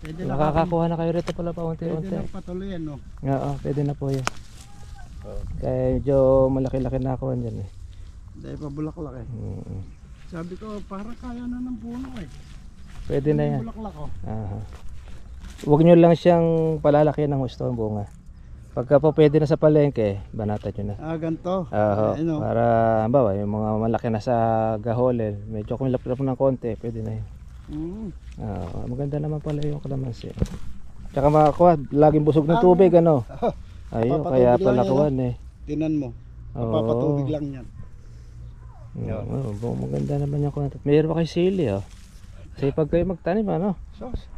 Pwede na Makakakuha na kayo rito pala pa pwede unti-unti. na patuloyan, no? Oo, pwede na po yan. Kaya medyo malaki-laki na ako dyan eh. Dahil pa bulaklak eh. Sabi ko, parang kaya na ng puno eh. Pwede na yan. Bulaklak oh. Aha. Huwag nyo lang siyang palalaki ng gusto ang bunga. Pagka po pwede na sa palengke, banatan nyo na. Ah, ganito. Oo, Ayun, oh. para bawa yung mga malaki na sa gaholen, medyo kumilap-lap ng konti, pwede na yun. Maganda naman pala yung kalamansi. Tsaka makakuha, laging busog ng tubig ano. Ayun, kaya pala kuhan eh. Tinan mo. Papatubig lang yan. Maganda naman yung kuhan. Mayroon pa kay sili oh. Kasi pag kayo magtanim ano. Sos.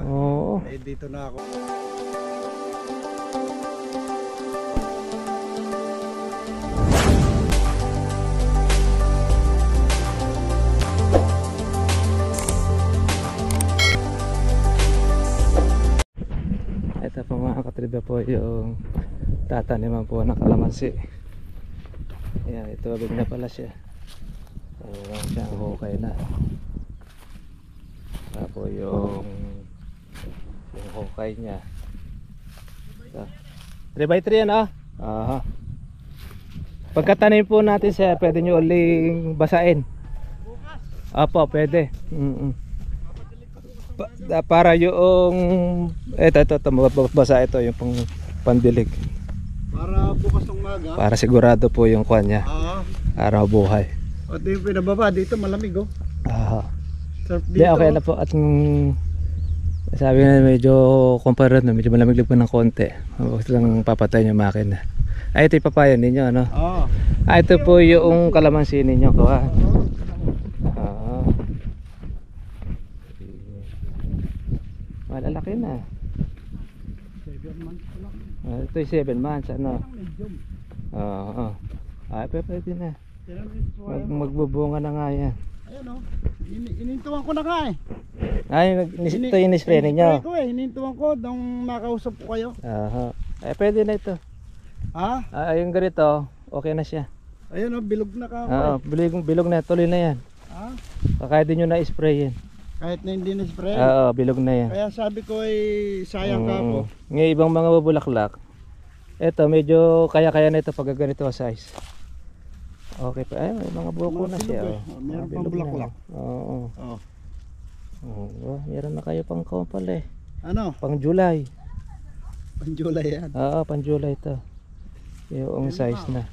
Oo. Eh dito na ako. Ito po mga katriba po yung tataniman po ng kalamansi. Ayan, ito abig na pala siya. Ayan siya, hukay na. Tapos yung hukay niya. 3x3 yan ah. Aha. Pagkatanim po natin siya, pwede nyo uling basain. Apo, pwede. Para yung ito mabasa ito yung pandilig. Para bukas ng maga. Para sigurado po yung kwan niya. Araw buhay. O ito yung pinababa dito malamig oh. Aha. Surf Di, dito. okay na po at sabi na medyo compare na medyo malamig lang po ng konti. Huwag lang papatay yung makina. Ay ito yung papaya ninyo ano? Oo. Ito po yung kalamansi ninyo kuha. Malalaki na. 7 months lang. Ito yung 7 months ano. Medium. Oo. Ay pwede na. Tinan mo. Magbubunga na nga yan. Ayun oh. Inintuan ko na nga eh. Ay ito yung spray ninyo. Ko eh. Inintuan ko nung nakausap ko kayo. Aha. Ay pwede na ito. Ha? Yung ganito okay na siya. Ayun oh, bilog na ka. Oo, bilog na, tuloy na yan. Kahit din nyo na-spray yan. Kahit na hindi na spray. Oo, bilog na yan. Kaya sabi ko ay sayang ka po. Ngayon ibang mga bubulaklak, eto medyo kaya-kaya na ito pag ganito size. Okay pa, ay may mga buko na siya. Meron pang bulaklak. Oo. Meron na kayo pang kompal eh. Ano? Pang July. Pang July yan. Oo, pang July ito. Yung size na.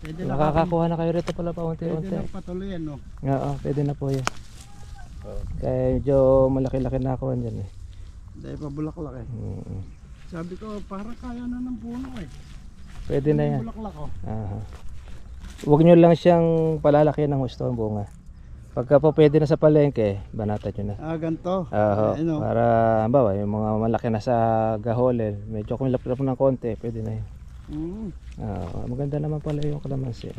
Pwede na Makakakuha na kayo rito pala pa Pwede unti-unti. na patuloyan no. Oo, pwede na po yan. Kaya medyo malaki-laki na ako dyan eh. Dahil pa bulaklak eh. Sabi ko parang kaya na ng puno eh. Pwede na yan. Bulaklak oh. Aha. Huwag nyo lang siyang palalaki ng gusto ang bunga. Pagka po pwede na sa palengke, banatan nyo na. Ganito. Oo. Ayun, oh. Para bawa yung mga malaki na sa gaholen, medyo kumilap-lap ng konti, pwede na yun. Maganda naman pala yung kalamansi.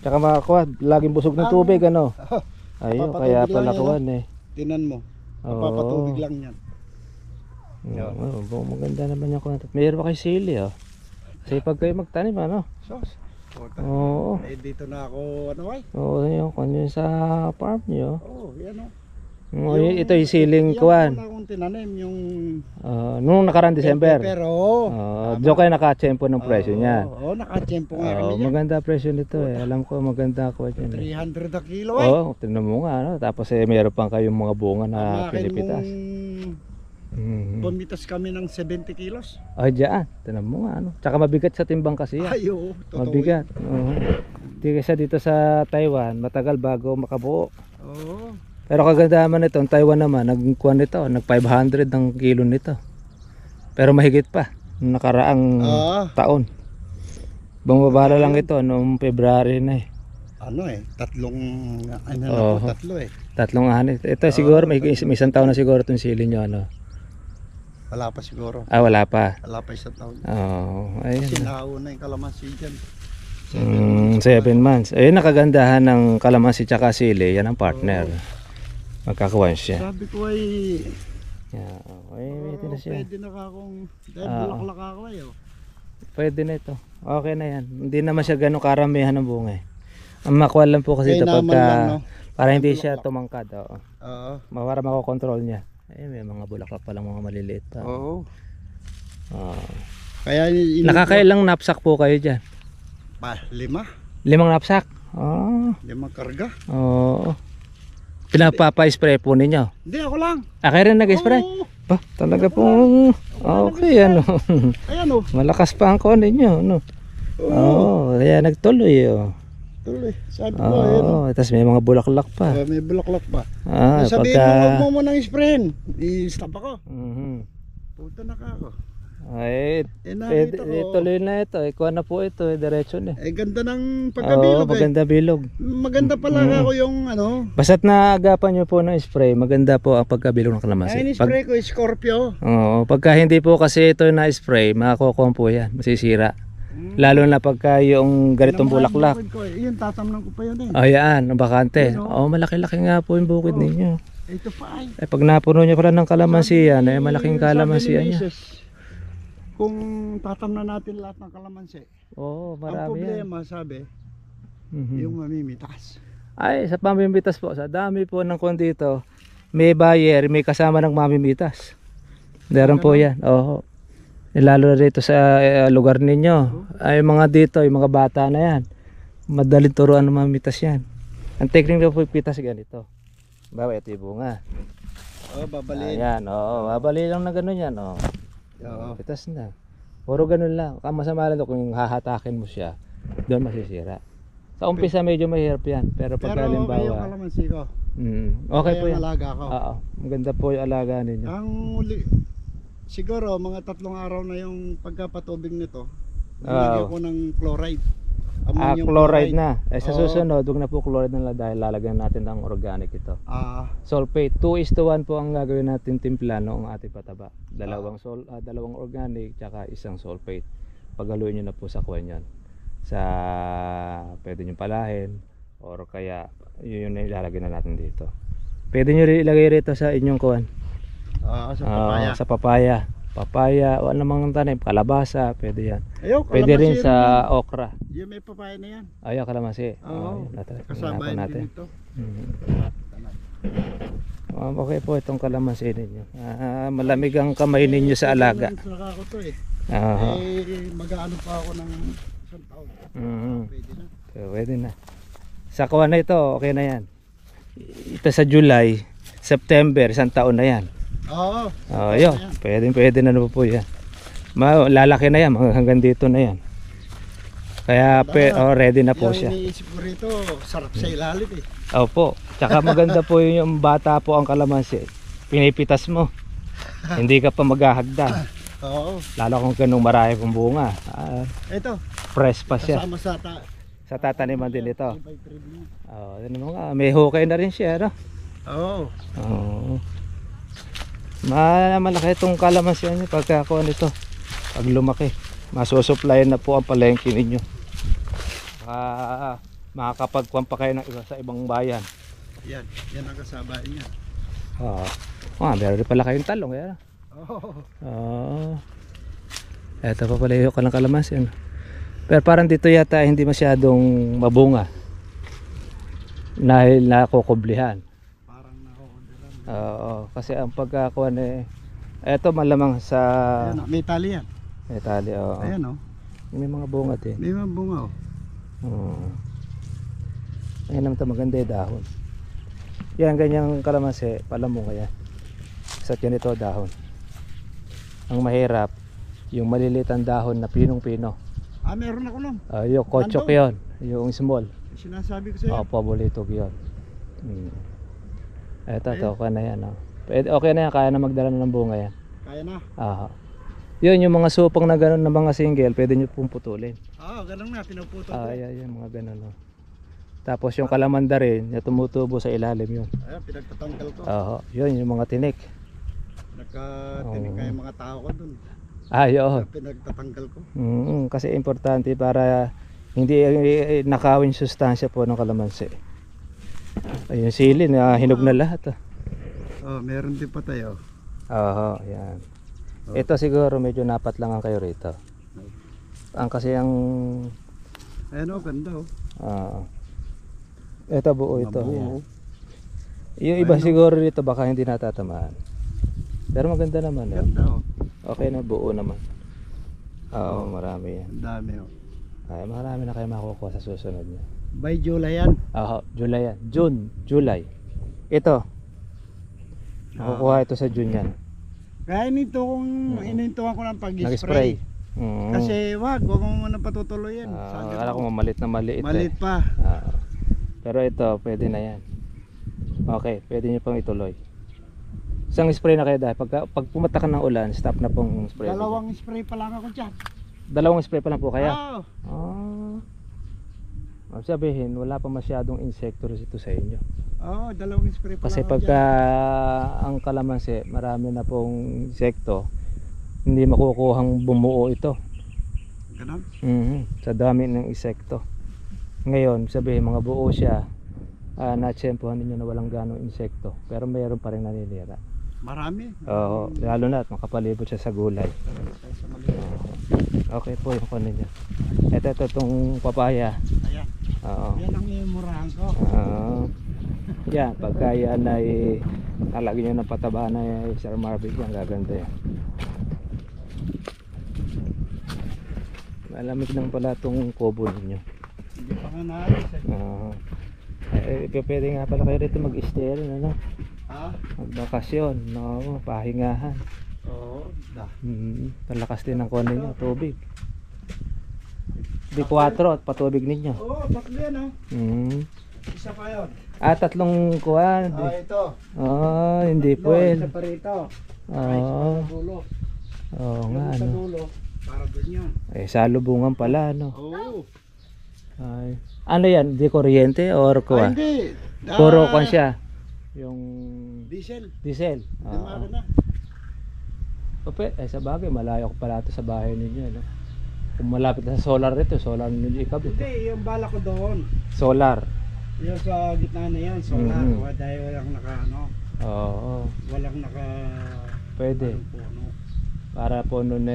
Tsaka makakuha, laging busog ng tubig ano. Ayun, kaya pala kuhan eh. Tinan mo. Papatubig lang yan. Maganda naman yung kuhan. Mayroon pa kay sili oh. Kasi pag kayo magtanim ano. Sos. Oo. Eh dito na ako ano ay? Oo, yung kung yun sa farm nyo. Oo, yan oh. Ito yung siling kuhan. Yung akong tinanim yung nung nakarang December. pero diyo kayo nakatsempo ng presyo niyan. Oo, nakatsempo nga kami yan. Maganda presyo nito eh. Alam ko maganda ako dyan. 300 a kilo eh. Oo, tingnan mo nga ano. Tapos meron pang kayong mga bunga na pinipitas. Bumitas kami ng 70 kilos. Ay diyan, tingnan mo nga ano. Tsaka mabigat sa timbang kasi yan. Ay oo, totoo. Mabigat. Hindi kasi dito sa Taiwan, matagal bago makabuo. Oo. Pero kagandahan man ito, ang Taiwan naman, nagkuhan nito, nag 500 ang kilo nito. Pero mahigit pa, nung nakaraang taon. Bumabala lang ito, noong February na eh. Ano eh, tatlo eh. Tatlong hanit. Ito siguro, may isang taon na siguro itong sili nyo, ano. Wala pa siguro. Wala pa. Wala pa isang taon. Ayun. Kasi nauna yung kalamansi dyan. 7 months. Ayun, nakagandahan ng kalamansi tsaka sili, yan ang partner. Magkakawan siya. Sabi ko ay pwede na siya. Pwede na kakong dahil bulaklak ako eh. Pwede na ito. Okay na yan. Hindi naman siya ganun karamihan ng bunga eh. Ang makuha lang po kasi ito pagka para hindi siya tumangkad. Oo. Para makokontrol niya. Ay, may mga bulaklak pa lang mga maliliit pa. Oo. Ah. Kaya Nakakailang knapsack po kayo dyan? 5. 5 knapsack? Ah. 5 karga. Oo. Pinapapa-spray po ninyo? Hindi, ako lang. Kayo rin nag-spray? Oo. Ba, talaga po. Okay, ano. Ayan o. Malakas pa ang kuha ninyo, ano. Oo, kaya nagtuloy, oh. Tuloy. Sabi ko, ayan o. Tapos may mga bulaklak pa. May bulaklak pa. Ah, Sabihin pagka... mo, huwag mo munang sprayin. I-stop ako. Mhm. Puta na ka ako. Ay, Nakita ko. tuloy na ito. Ikuha na po ito, diretso na. Ganda ng Oo, pagkabilog maganda bilog. Maganda pala ako yung ano. Basta't naagapan nyo po ng spray, maganda po ang pagkabilog ng kalamansi. Ay, ni-spray ko, Scorpio. Oo, pagka hindi po kasi ito na-spray, makakukuha po yan, masisira. Lalo na pagka yung ganitong bulaklak. Yun, tatamnan ko pa yun eh. Ayan, ang bakante. Oo, malaki-laki nga po yung bukid ninyo. Ito pa ay. Pag napuno nyo pala ng kalamansi yan, malaking kalamansi yan. Kung tatamnan natin lahat ng kalamansi, Oo, ang marami yan. problema, sabi, Mhm. yung mamimitas. Ay, sa pamimitas po, sa dami po ng kondito, may buyer, may kasama ng mamimitas. Meron po yan, oo. Lalo na dito sa lugar ninyo. Ay, mga dito, yung mga bata na yan. Madaling turuan ng mamimitas yan. Ang technique na po pitas ganito. Bawa, ito yung bunga. Babalin. Ayan, oo. Babali lang na gano'n yan, oo. Pitas na. Puro ganun lang. Ang masama lang kung hahatakin mo siya, doon masisira. Sa umpisa medyo mahirap yan. Pero pag Pero okay yung halimbawa, kalamansi ko. okay po yan. Alaga ko. Oo, maganda po yung alaga ninyo. Ang uli, siguro mga 3 araw na yung pagkapatubig nito. Nilagyan ko ng chloride. Ammonium Chloride na. Sa Oo. susunod, huwag na po chloride na dahil lalagyan natin ng organic ito. Sulfate. Sulfate, 2:1 po ang gagawin natin timpla noong ating pataba. Dalawang organic tsaka isang sulfate. Paghaluin nyo na po sa kuwan yan. Pwede nyo palahin or kaya yun yung ilalagay na natin dito. Pwede nyo rin ilagay rito sa inyong kuwan. Sa papaya. Sa papaya. Papaya, wala namang tanim, kalabasa, pwede yan. Pwede rin kalamansi sa okra. Yung may papaya na yan. Ayaw kalamansi. Oo. Kasama Kasama din ito. Okay po itong kalamansi ninyo. Malamig ang kamay ninyo sa alaga. Saka ko to eh. Aha. Mag-aano pa ako ng 1 taon. Pwede na. Pwede na. Sa kuwan na ito, okay na yan. Ito sa July, September, 1 taon na yan. Oo. Yun. Pwede na po yan. Lalaki na yan, hanggang dito na yan. Kaya ready na po siya. Yung iniisip ko rito, sarap sa ilalim eh. Opo. Tsaka maganda po yung bata po ang kalamansi. Pinipitas mo. Hindi ka pa maghahagdan. Oo. Lalo kung ganung marami pong bunga. Ito. Fresh pa siya. Kasama Sa tataniman din ito. Mga. May hukay na rin siya, no? Oo. Oo. Malaki itong kalamansi niyo pagkakuha nito. Pag lumaki, masusuplayan na po ang palengke ninyo. Makakapagkuhan pa kayo ng iba sa ibang bayan. Yan ang kasama niya. Meron rin pala kayong talong. Yan. Ito pa pala yung kalang kalamansi. Pero parang dito yata hindi masyadong mabunga. Dahil nakukublihan. Parang nakukublihan. Kasi ang pagkakuha eto malamang sa Ayan, may tali yan. may tali. Ayan May mga bunga din. may mga bunga Ayan naman ito, maganda yung dahon. Yan, ganyang kalamansi, palamunga yan. Sa ganito dahon. Ang mahirap, yung maliliit ang dahon na pinong-pino. Meron ako nun. Yung kochok yun, yung small. Sinasabi ko sa'yo. Pabolitog yun. Ito, okay na yan. Okay na yan, kaya na magdala ng bunga yan. Kaya na. Yun, yung mga supang na gano'n na mga single, pwede nyo pong putulin. Ganun na, pinuputol ko. Yan, mga gano'n. Tapos yung kalamanda rin, yung tumutubo sa ilalim yun. Ayan, pinagtatanggal ko. Yun, yung mga tinik. Nagkatinig kayo mga tao ko dun. Yun. Pinagtatanggal ko. Kasi importante para hindi nakawin sustansya po ng kalamansi. Ayun, sili na hinog na lahat. Meron din pa tayo. Yan. Ito siguro medyo napat lang ang kayo rito. Kasi ang Ayan ganda ito buo ito. Buo. Yung iba siguro dito baka hindi natatamaan. Pero maganda naman. Ganda oh. Okay na, buo naman. Oo, marami yan. Ang dami oh. Ay, marami na kayo makukuha sa susunod niya. By July yan. Oo, July yan. June, July. Ito. Makukuha ito sa June yan. Kaya inintuhan ko ng pag-spray. Nag-spray. Kasi wag mo muna patutuloyin. Akala ko maliit na maliit. Maliit pa. Pero ito, pwede na yan. Okay, pwede nyo pang ituloy. Isang spray na kayo dahil. Pag pumatak ng ulan, stop na pong spray. Dalawang spray pa lang ako dyan. Dalawang spray pa lang po kaya? Oo. Sabihin, wala pa masyadong insekto ito sa inyo. Oo, dalawang spray pa Kasi lang ako pagka dyan. ang kalamansi, marami na pong insekto, hindi makukuhang bumuo ito. Ganun? Sa dami ng insekto. Ngayon, sabihin mga buo siya, na-tsempohan ninyo na walang ganong insekto, pero mayroon pa rin naninira. Marami. Oo, lalo na at makapalibot siya sa gulay. Okay po yung kunin niya. Ito itong papaya. Ayan. Oo. Yan ang mimurahan ko. Yan, pagka yan ay talagyan nyo ng pataba na Sir Marvick, yan gaganda yan. Malamig lang pala itong kubo ninyo. Hindi pa nga naalis Pwede nga pala kayo rito mag-stay rin, ano? Ha? Magbakasyon, no? Pahingahan. Oo. Palakas din ang kunin nyo, tubig. Di 4 at patubig ninyo. Oo, tatlo yan Isa pa yun. Tatlong kuwan. Ito. Hindi pwede. Isa pa rito. Oo. Sa dulo. Oo nga, Sa ano. dulo. Para dun yan. Salubungan pala, no? Oo. Ay. Ano yan? Di kuryente or kuwan? Hindi. Puro kuwan siya. Yung Diesel. diesel. Dumaro na. Sa bagay, malayo ko pala ito sa bahay ninyo, no? Kung malapit na sa solar rito, solar ninyo ikabit. Hindi, yung bala ko doon. Solar. Yung sa gitna na yan, solar. Dahil walang Oo. walang Pwede. puno. Para po nun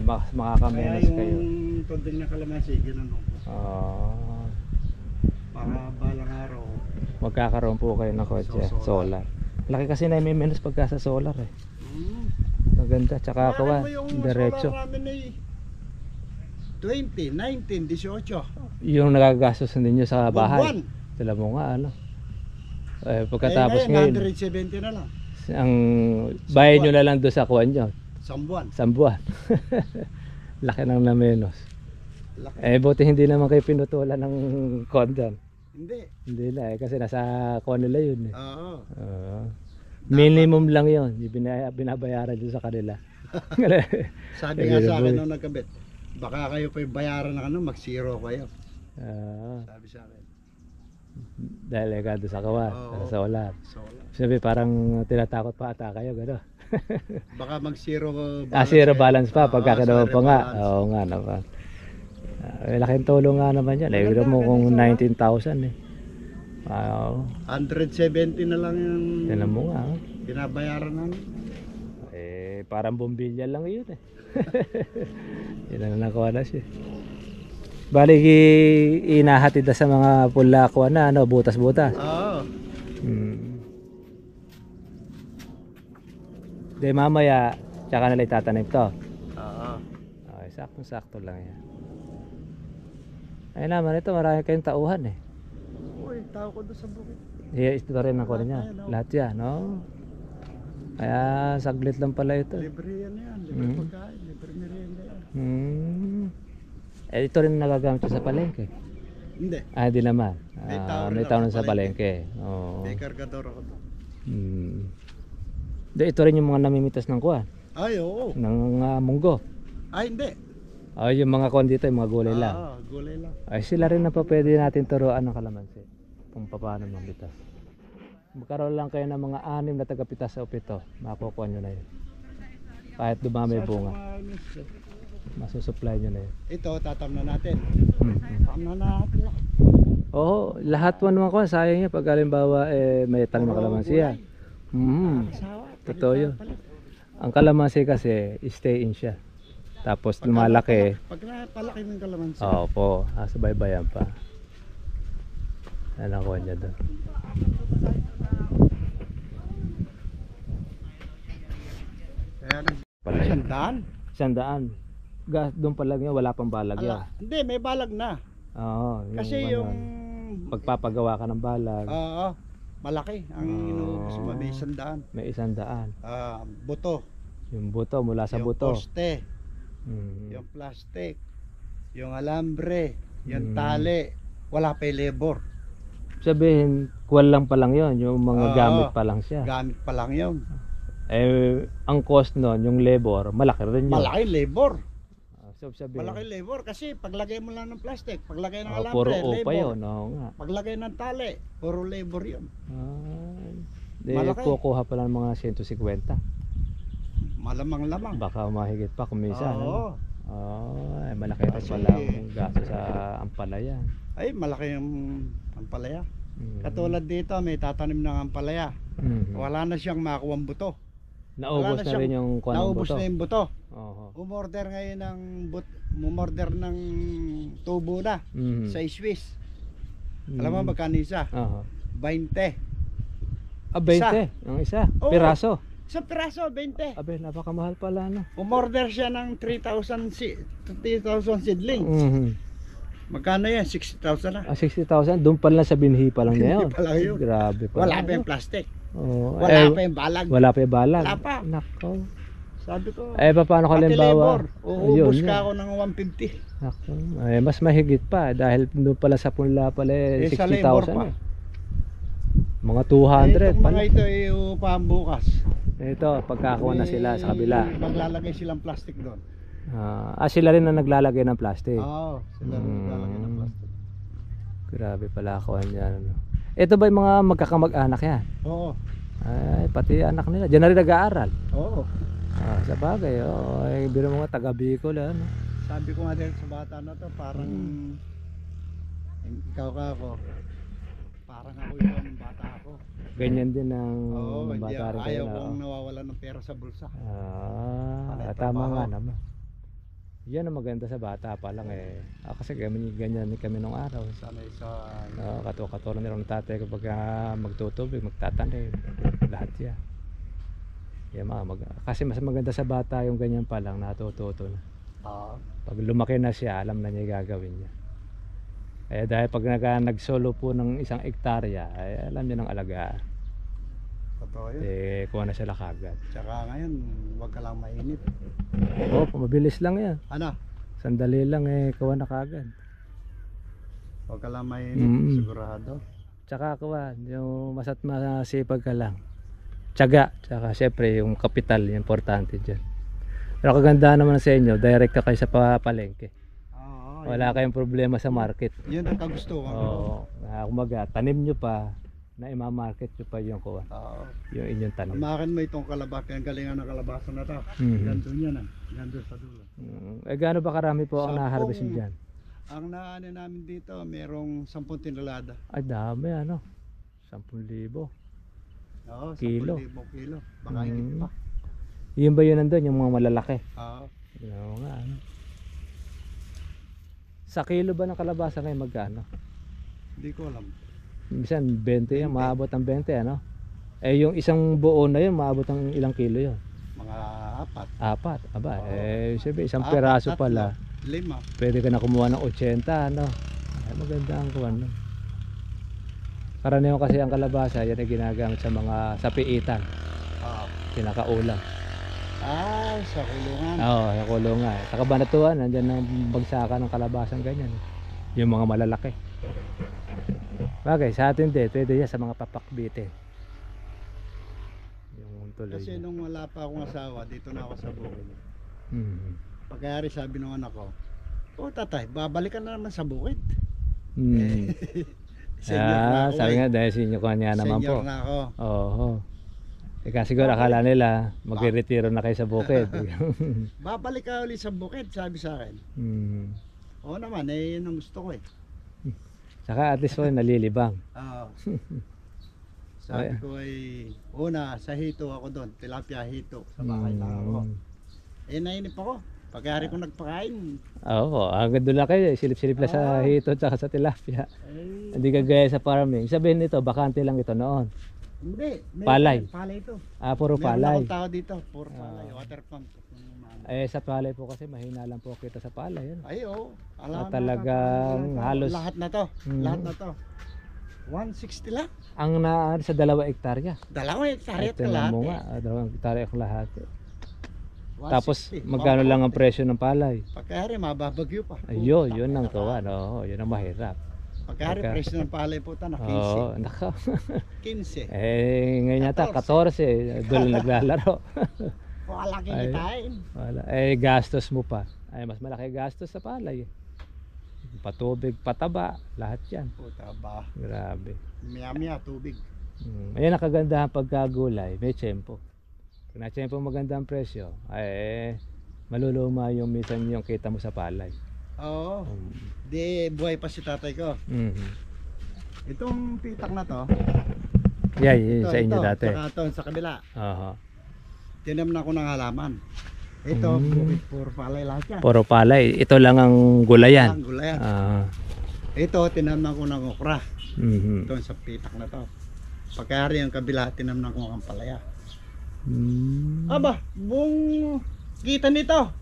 makakamenos Kaya kayo. yung tunding na kalamansi, ginanong ko. Para balang araw. Magkakaroon po kayo ng kotse. Solar. Laki kasi na may menos pagka sa solar eh. Maganda. Tsaka ako diretso. Solar namin ay 20, 19, 18. Yung nagagastos ninyo sa bahay. Buwan. Sila mo nga ano. Pagkatapos ngayon, 170 na lang. ang bayan nyo na lang doon sa kuwan nyo. Sambuan. Sambuan. Laki ng na menos. Laki. Buti hindi naman kayo pinutulan ng kondon. Hindi na kasi nasa kuwan nila yun eh. Oo. Minimum lang yun. Yung binabayaran dyan sa kanila. Sabi nga sa akin nung nagkabit, baka kayo pa yung bayaran na mag-zero kayo. Sabi sa akin. Dahil doon sa kawan, sa solar. Solar. Sabi parang tinatakot pa ata kayo, gano'n. Baka mag-zero balance. Zero balance pa, pagkakadawa pa nga. balance. Oo nga naman. Laking tulong nga naman yan. Ibig mo kung 19,000 eh. 170 na lang yung Yan mo nga. binabayaran namin. Parang bombilya lang yun eh. Yan na nakuha na siya. Bali inahatid na sa mga pulakwa na ano, butas-butas. Oo. De mamaya tsaka nila itatanim to. Oo. Okay, sakto lang yan. Ay naman ito, marami kayong tauhan eh. Uy, tao ko doon sa bukid. Ito rin ang kunin niya. Lahat yan, no? Kaya saglit lang pala ito. Libre yan. Libre pagkain. Libre merienda yan. Ito rin nagagamit sa palengke. Hindi. Di naman. May tao sa sa palengke. Oo. May kargador ako doon. Ito rin yung mga namimitas ng kuwan. Ay, oo. Ng munggo. Ay, hindi. Yung mga kuwan dito, yung mga gulay lang. Gulay lang. Sila rin na pa pwede natin turuan ng kalamansi. Kung paano mamitas. Magkaroon lang kayo ng mga 6 na tagapitas sa upito. Makukuha nyo na yun. Kahit dumami bunga. Masusupply nyo na yun. Ito, tatam na natin. Tatam na natin lang. Oo, lahat mo naman kuwan. Sayang yan. Pag halimbawa may tanim ng kalamansi yan. Totoo yun. Ang kalamansi kasi, stay in siya. Tapos lumalaki. Pag napalaki ng kalamansi. Opo, sabay-bayan pa. Ano ko niya doon. Kaya Pala yun. sandaan. 100. Doon pa lang yun, wala pang balag yun. Hindi, may balag na. Oo, Kasi ano, yung pagpapagawa ka ng balag, oo, malaki ang inuubos mo, may sandaan. may 100. Buto, Yung buto, mula sa yung buto. poste, Mm. yung plastic, yung alambre, yung Mm. tali, wala pa yung labor. Sabihin, kuwan lang pa lang yun, yung mga Oo. gamit pa lang siya. Gamit pa lang yun. Ang cost nun, yung labor, malaki rin yun. Malaki labor. So, sabihin, Malaki labor kasi paglagay mo lang ng plastic, paglagay ng puro alambre, upa labor. yun. Oo nga. Paglagay ng tali, puro labor yun. Malaki. Kukuha pa lang mga 150. Malamang-lamang. Baka mahigit pa kung minsan. Oo. Malaki rin Kasi- pala ang gasto sa ampalaya. Ay, malaki yung ampalaya. Mm. Katulad dito, may tatanim ng ampalaya. Mm. Wala na siyang makuha buto. Naubos wala na na siyang- rin yung kuwan ng Naubos buto. na yung buto. Oo. Umorder ngayon ng umorder ng tubo na Mm. sa Swiss. Mm. Alam mo magkano isa? Oo. 20. 20 ang isa. Oo. Piraso. Sa piraso, 20. Abe, napakamahal pala no. Umorder siya ng 3,000 seedling. Mhm. Magkano yan? 60,000 na. 60,000 doon pa lang sa binhi pa lang niya yun. Binhi pa lang yun. Grabe pa. Wala pa yung plastic. Oo. Wala pa yung balag. Wala pa yung balag. Wala pa. Nako. Sabi ko, Paano ka pati limbawa? labor, uubos Ayun, ka yun. ako ng 150. Nako. Mas mahigit pa dahil doon pala sa punla pala Sa labor 60,000 pa. eh. Mga 200 Itong pala. mga ito iupahan bukas. Ito, pagkakakuha na sila sa kabila. Maglalagay silang plastic doon. Sila rin na naglalagay ng plastic. Oo, sila maglalagay ng plastic. Grabe pala ako yan. Ano. Ito ba yung mga magkakamag-anak yan? Oo. Ay, pati anak nila. Diyan na rin nag-aaral. Oo. Sa bagay, biro mo nga taga Bicol. Ano? Sabi ko nga din sa bata na to, parang ikaw ka ako. Parang ako yung bata ako. Ganyan din ang Oo, hindi bata rin ayaw kayo. kong nawawala ng pera sa bulsa. Tama trabaho. nga naman. Yan ang maganda sa bata pa lang eh. Kasi ganyan kami nung araw. Sanay sa Katulad nila ng tatay kapag magtutubig, magtatanim. Lahat yan. Kasi mas maganda sa bata yung ganyan pa lang, natututo na. Pag lumaki na siya, alam na niya yung gagawin niya. Dahil pag nagsolo po ng 1 hektarya, alam niya ng alagaan. totoo yun. Kuha na sila kagad. Tsaka ngayon, wag ka lang mainit. Mabilis lang yan. Ano? Sandali lang kuha na kagad. Wag ka lang mainit, sigurado. Tsaka kuha, yung masipag ka lang. Tiyaga, tsaka syempre yung kapital, yung importante dyan. Pero kaganda naman sa inyo, direct ka kayo sa palengke. Wala kayong problema sa market. Yun ang kagustuhan ko. Kumaga, tanim nyo pa, na ima-market nyo pa yung kuha. Yung inyong tanim. Amakin mo itong kalabasa, ang galingan ng kalabasa na to. Gandun yan gandun sa dulo. Gaano ba karami po ang naharvest nyo dyan? Ang naano namin dito, merong 10 tinulada. Ay dami 10,000. Oo, Kilo. 10,000 kilo. Baka higit pa. Yun ba yun nandun, yung mga malalaki? Oo. Oo nga, Sa kilo ba ng kalabasa ngayon magkano? Hindi ko alam. Minsan 20 yan, maabot ang 20 yung isang buo na yun, maabot ang ilang kilo yun? Mga 4. 4. Aba, sabi, isang peraso pala. 5. Pwede ka na kumuha ng 80, maganda ang kuwan. Karaniwan kasi ang kalabasa, yan ay ginagamit sa piitan. Kinakaulam. Sa kulungan. Sa kulungan. Sa Kabanatuan, nandyan ang bagsakan ng kalabasan ganyan. Yung mga malalaki. Bagay, sa atin din, pwede yan sa mga papakbitin. Yung tuloy. Kasi nung wala pa akong asawa, dito na ako sa bukid. Pagkayari sabi ng anak ko, tatay, babalikan na naman sa bukid. Senior na ako. Sabi nga dahil senior ko niya naman po. Senior na ako. Oo. Siguro akala nila magre-retiro na kayo sa bukid. Babalik ka ulit sa bukid, sabi sa akin. Oo naman, yun ang gusto ko eh. Saka at least nalilibang. Sabi ko ay, una, sa hito ako doon, tilapia hito, sa bahay lang ako. Nainip ako, pagkari ko nagpakain. Oo, hanggang doon lang kayo, silip-silip lang sa hito at sa tilapia. Hindi kagaya sa farming. Sabihin nito, bakante lang ito noon. Hindi. Palay. Palay ito. Puro Meron palay. akong tao dito. Puro palay. Water pump. Sa palay po kasi mahina lang po kita sa palay. Ano? Ay, oo. Talagang halos lahat na to. Lahat na to. 160 lang. ang na sa 2 hektarya. 2 hektarya Ito ka na lahat. mo nga, 2 hektarya ko lahat. 160. Tapos magkano lang ang presyo ng palay? Pagkari, mababagyo pa. Ayun, yun ang kawan. Oo, yun ang mahirap. Pagkari, presyo ng palay po na 15. Oo, nako. 15. Ngayon yata 14, doon naglalaro. Wala Ay. kikitain. Wala. Gastos mo pa. Mas malaki gastos sa palay. Patubig, pataba, lahat yan. Puta ba? Grabe. Maya tubig. Ayan ang kagandahan pagkagulay, may tiyempo. Kung na-tiyempo maganda ang presyo, maluluma yung minsan yung kita mo sa palay. Oo. Di buhay pa si tatay ko. Itong pitak na to. Yeah, yun sa inyo dati. Saka ito, sa kabila. Tinam na ko ng halaman. Ito, bukit puro palay lahat yan. Puro palay. Ito lang ang gulayan. Ang gulayan. Ito, tinamnan ko ng okra. Ito sa pitak na to. Pagkari yung kabila, tinamnan ko ng palaya. Aba, buong kita nito.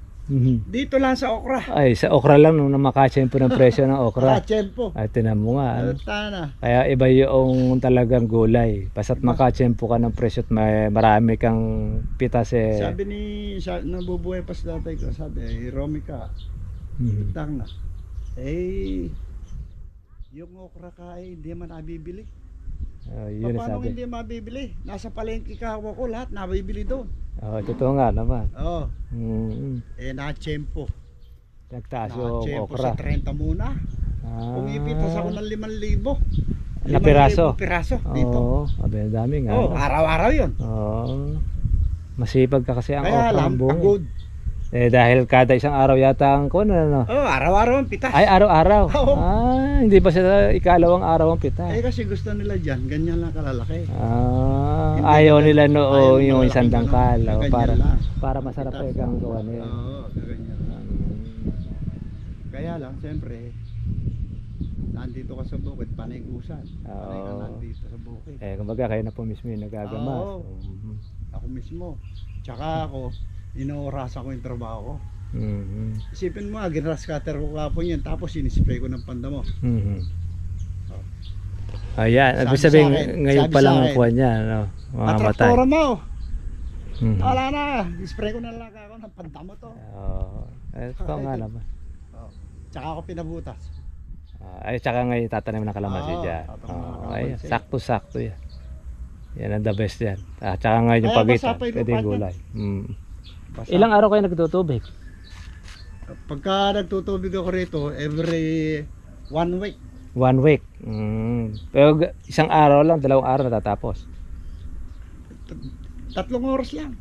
Dito lang sa okra. Ay, sa okra lang nung makachempo ng presyo ng okra. Makachempo. Ay, tinan mo nga. Tana. Kaya iba yung talagang gulay. Basta't makachempo ka ng presyo at marami kang pitas Sabi ni, nabubuhay pa si tatay ko, sabi, Romy ka, tang na. Yung okra ka ay hindi man nabibili. Yun Paano sabi. hindi mabibili? Nasa palengke kahawa ko lahat nabibili doon. Totoo nga naman. Oo. Na-tsempo. Nagtaas yung Na-tsempo okra. sa 30 muna. Pumipitas ako ng 5,000. Na piraso? Piraso dito. Oo, ang dami nga. Araw-araw yun. Masipag ka kasi ang Kaya okra lang, ang buong. pagod. Dahil kada isang araw yata ang ano. Araw-araw ang pitas. Ay, araw-araw. Oo. Hindi pa sa ikalawang araw ang pitas. Kasi gusto nila dyan, ganyan lang kalalaki. Ayaw nila ayaw yung malaking isang dangkal. ganun, Para ganyan lang. para masarap Pitas. ang gawa nila. Oo, ganyan lang. Kaya lang, siyempre, nandito ka sa bukid, panigusan. Panay ka nandito sa bukid. Kumbaga kayo na po mismo yung nagagamas. Oo. Ako mismo. Tsaka ako, inoorasa ko yung trabaho ko. Isipin mo, ginras cutter ko kapon yun, tapos sinispray ko ng pandamo. Ayan, Sabi sabihin sa akin, ngayon sabi pa lang sa ang akin, kuha niya, no? Mamamatay. Atraktora mo! Wala na, spray ko na lang ako ng pandamo to. Ito nga naman. Tsaka ako pinabutas. Tsaka ngayon tatanim ng kalamansi dyan. tatanim ng kalamansi. Sakto-sakto yan. Yan ang the best yan. Tsaka ngayon yung Kaya pagitan, basa pa yung pwede lupa gulay. Basta. Ilang araw kayo nagtutubig? Pagka nagtutubig ako rito, every 1 week. 1 week. Pero isang araw lang, 2 araw natatapos. 3 oras lang.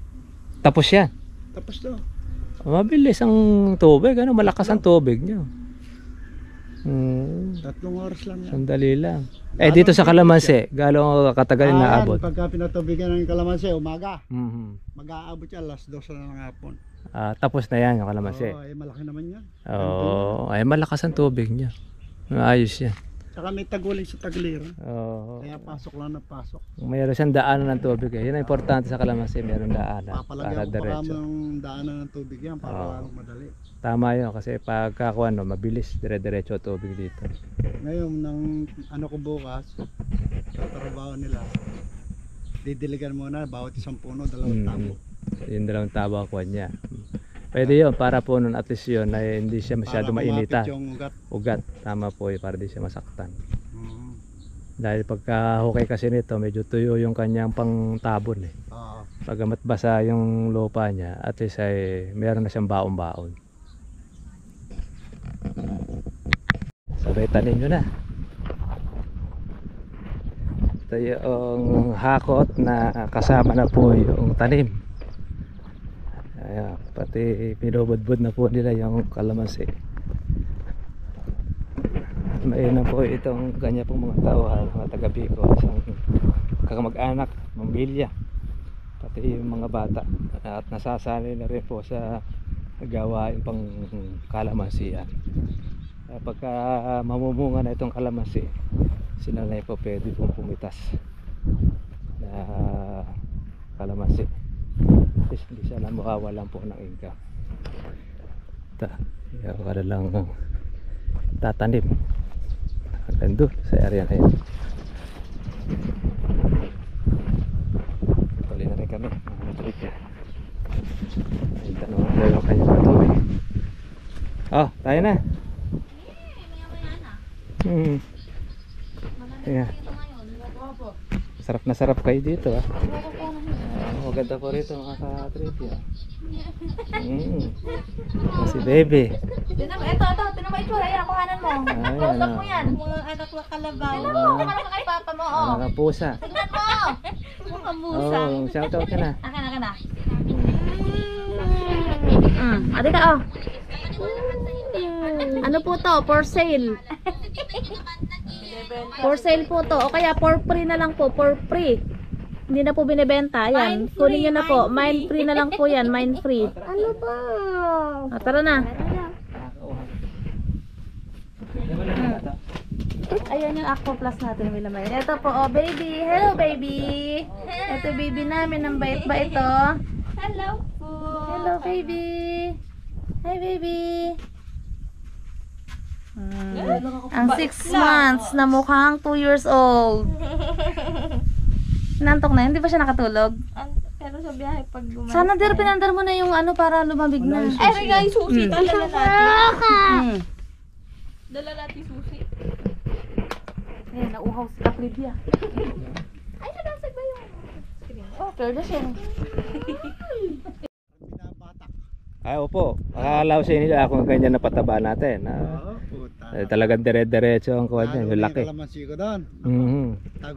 Tapos yan. Tapos to. Mabilis ang tubig, malakas ang tubig nyo. 3 oras lang yan. Sandali lang. Dito sa kalamansi, gano'ng katagal na naabot? Pagka pinatubigan ng kalamansi, umaga. Mag-aabot yan, alas 12 na ng hapon. Tapos na yan yung kalamansi. Malaki naman yan. Malakas ang tubig niya. Ayos yan. Saka may taguling sa tagliro. Kaya pasok lang na pasok. Mayroon siyang daanan ng tubig. Yun ang importante sa kalamansi, mayroon daanan. Papalagyan ko para ng daanan ng tubig yan para lalong madali. Tama yun kasi pagkakuha mabilis, dire-diretso tubig dito. Ngayon, ng ko bukas, sa trabaho nila, didiligan muna bawat isang puno, 2 tabo. Yung 2 tabo kuha niya. Pwede yun, para po nun at least yun ay hindi siya masyado mainitan. Para yung ugat. Tama po yun, para di siya masaktan. Dahil pagka hukay kasi nito, medyo tuyo yung kanyang pang tabon eh. Pagamat basa yung lupa niya, at least ay meron na siyang baon-baon. Sabay tanim nyo na. Ito yung hakot na kasama na po yung tanim. Ayan, pati pinubudbud na po nila yung kalamansi. Mainam po itong kanya pong mga tauhan, mga taga-Bicol, isang kamag-anak, pamilya, pati yung mga bata, at nasasali na rin po sa gawain pang kalamansian. Pagka mamumunga na itong kalamansi, sila na po pwede pong pumitas na kalamansi. At hindi siya lang makawalan po ng income. Kaya ka na lang tatanim hanggang doon sa area na yun. Tuloy na rin kami mga matrika. Ay, tanong na yung kanyang patubig. Oh, tayo na. Yeah. Sarap na sarap kayo dito ah. Maganda po rito mga ka-trivia. Si baby. Ito, tinan mo itsura, yan, kuhanan mo. Close up mo yan. Mga anak na kalabaw. Tinan mo, kumalang ka kay papa mo, oh. Mga pusa. Tignan mo. Mga musa. Oh, shout out ka na. Akin na. Ate ka, oh. Ano po to? For sale. For sale po to. O kaya for free na lang po. For free. Hindi na po binibenta. Yan. Kunin nyo na po. Mine free na lang po yan. Mine free. Ano ba? Tara na. Ayan yung Aqua Plus natin. Ito po, oh baby. Hello baby. Ito baby namin. Ang bait ba ito? Hello po. Hello baby. Hi baby. Ang 6 months na mukhang 2 years old. Nantok na yun, di ba siya nakatulog? Pero sa biyahe pag gumawa. Sana dir pinandar mo na yung ano para lumabig na. Eh, nga yung susi. Dala natin. Mm. Dala natin susi. Eh, nauhaw si Kaplibia. Ay, nadasag ba yung screen? Oh, pero na siya. Binabatak. Ay, opo. Akala ko sa inyo ako ganyan na pataba natin. Puta. Talagang dire-diretso ang kuha niya, yung laki. Kalamansi ko doon.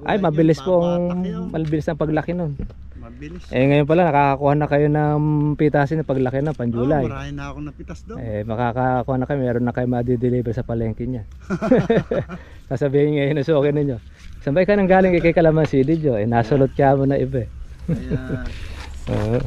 Ay, mabilis Babatak pong yun. mabilis ang paglaki nun. Mabilis. Eh ngayon pala nakakakuha na kayo ng pitasin ng paglaki na pang July. Marami na ako napitas doon. Makakakuha na kayo, meron na kayo ma-deliver sa palengke niya. Sasabihin ngayon na sukin ninyo. Saan ba ka nang galing kay Kalamansi, Didyo? Nasulot ka mo na iba. Ayan. Oo.